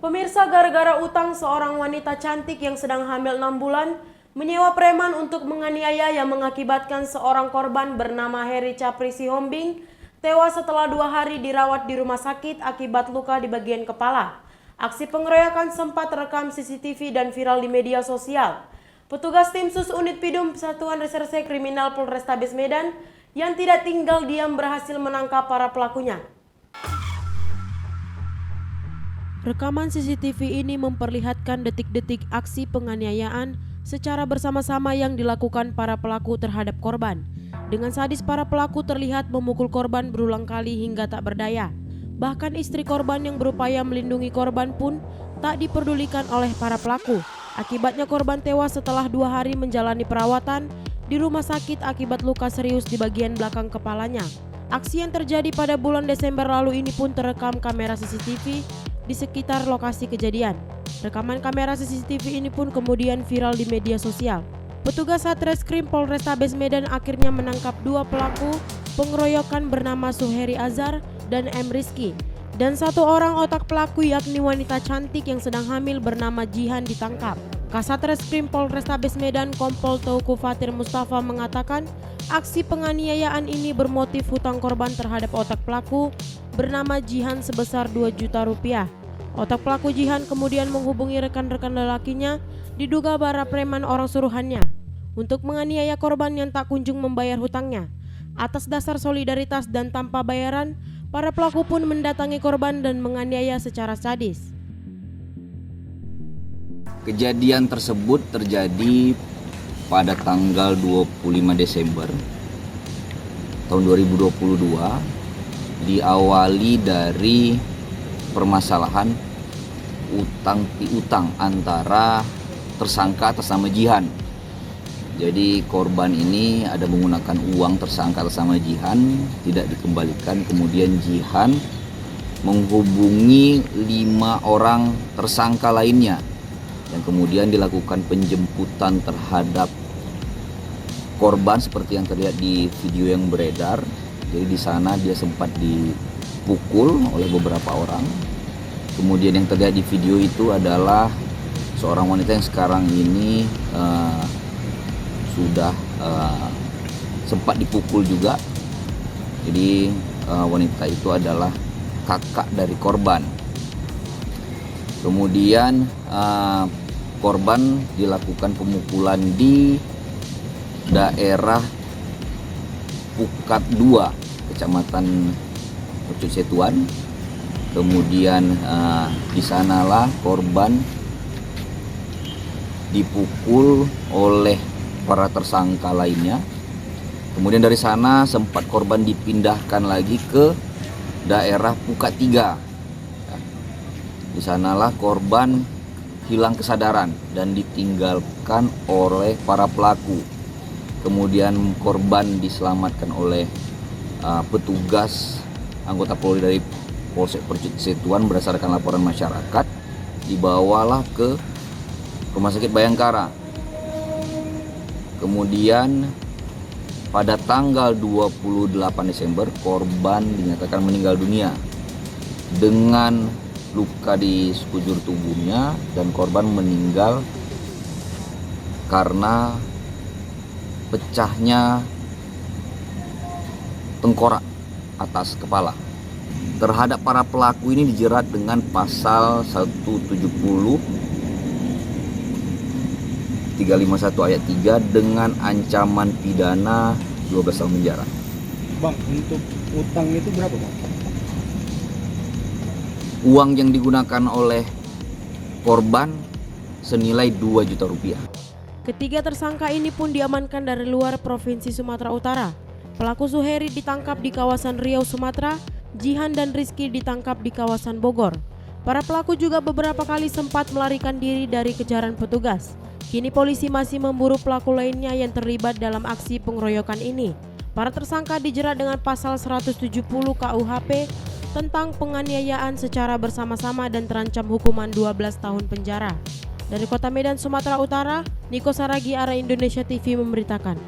Pemirsa, gara-gara utang, seorang wanita cantik yang sedang hamil 6 bulan menyewa preman untuk menganiaya yang mengakibatkan seorang korban bernama Heri Capri Sihombing tewas setelah 2 hari dirawat di rumah sakit akibat luka di bagian kepala. Aksi pengeroyokan sempat terekam CCTV dan viral di media sosial. Petugas tim sus unit Pidum Satuan Reserse Kriminal Polrestabes Medan yang tidak tinggal diam berhasil menangkap para pelakunya. Rekaman CCTV ini memperlihatkan detik-detik aksi penganiayaan secara bersama-sama yang dilakukan para pelaku terhadap korban. Dengan sadis, para pelaku terlihat memukul korban berulang kali hingga tak berdaya. Bahkan istri korban yang berupaya melindungi korban pun tak diperdulikan oleh para pelaku. Akibatnya korban tewas setelah 2 hari menjalani perawatan di rumah sakit akibat luka serius di bagian belakang kepalanya. Aksi yang terjadi pada bulan Desember lalu ini pun terekam kamera CCTV di sekitar lokasi kejadian. Rekaman kamera CCTV ini pun kemudian viral di media sosial. Petugas Satreskrim Polrestabes Medan akhirnya menangkap 2 pelaku pengeroyokan bernama Suheri Azhar dan M. Rizky. Dan 1 orang otak pelaku yakni wanita cantik yang sedang hamil bernama Jihan ditangkap. Kasat Reskrim Polrestabes Medan Kompol Teuku Fatir Mustafa mengatakan aksi penganiayaan ini bermotif hutang korban terhadap otak pelaku bernama Jihan sebesar 2 juta rupiah. Otak pelaku Jihan kemudian menghubungi rekan-rekan lelakinya diduga para preman orang suruhannya untuk menganiaya korban yang tak kunjung membayar hutangnya. Atas dasar solidaritas dan tanpa bayaran, para pelaku pun mendatangi korban dan menganiaya secara sadis. Kejadian tersebut terjadi pada tanggal 25 Desember tahun 2022, diawali dari permasalahan utang piutang antara tersangka atas nama Jihan. Jadi korban ini ada menggunakan uang tersangka atas nama Jihan, tidak dikembalikan. Kemudian Jihan menghubungi 5 orang tersangka lainnya yang kemudian dilakukan penjemputan terhadap korban seperti yang terlihat di video yang beredar. Jadi di sana dia sempat dipukul oleh beberapa orang. Kemudian yang terlihat di video itu adalah seorang wanita yang sekarang ini sudah sempat dipukul juga. Jadi wanita itu adalah kakak dari korban. Kemudian korban dilakukan pemukulan di daerah Pukat 2, Kecamatan Pucut Setuan. Kemudian di sanalah korban dipukul oleh para tersangka lainnya. Kemudian dari sana sempat korban dipindahkan lagi ke daerah Pukat 3. Di sanalah korban hilang kesadaran dan ditinggalkan oleh para pelaku. Kemudian korban diselamatkan oleh petugas anggota Polri dari Polsek Percut Setuan berdasarkan laporan masyarakat, dibawalah ke Rumah Sakit Bayangkara. Kemudian pada tanggal 28 Desember korban dinyatakan meninggal dunia dengan luka di sekujur tubuhnya, dan korban meninggal karena pecahnya tengkorak atas kepala. Terhadap para pelaku ini dijerat dengan pasal 170 351 ayat 3 dengan ancaman pidana 12 tahun penjara. Bang, untuk utang itu berapa, Bang? Uang yang digunakan oleh korban senilai 2 juta rupiah. Ketiga tersangka ini pun diamankan dari luar Provinsi Sumatera Utara. Pelaku Suheri ditangkap di kawasan Riau, Sumatera. Jihan dan Rizky ditangkap di kawasan Bogor. Para pelaku juga beberapa kali sempat melarikan diri dari kejaran petugas. Kini polisi masih memburu pelaku lainnya yang terlibat dalam aksi pengeroyokan ini. Para tersangka dijerat dengan pasal 170 KUHP tentang penganiayaan secara bersama-sama dan terancam hukuman 12 tahun penjara. Dari Kota Medan, Sumatera Utara, Niko Saragi, Arah Indonesia TV memberitakan.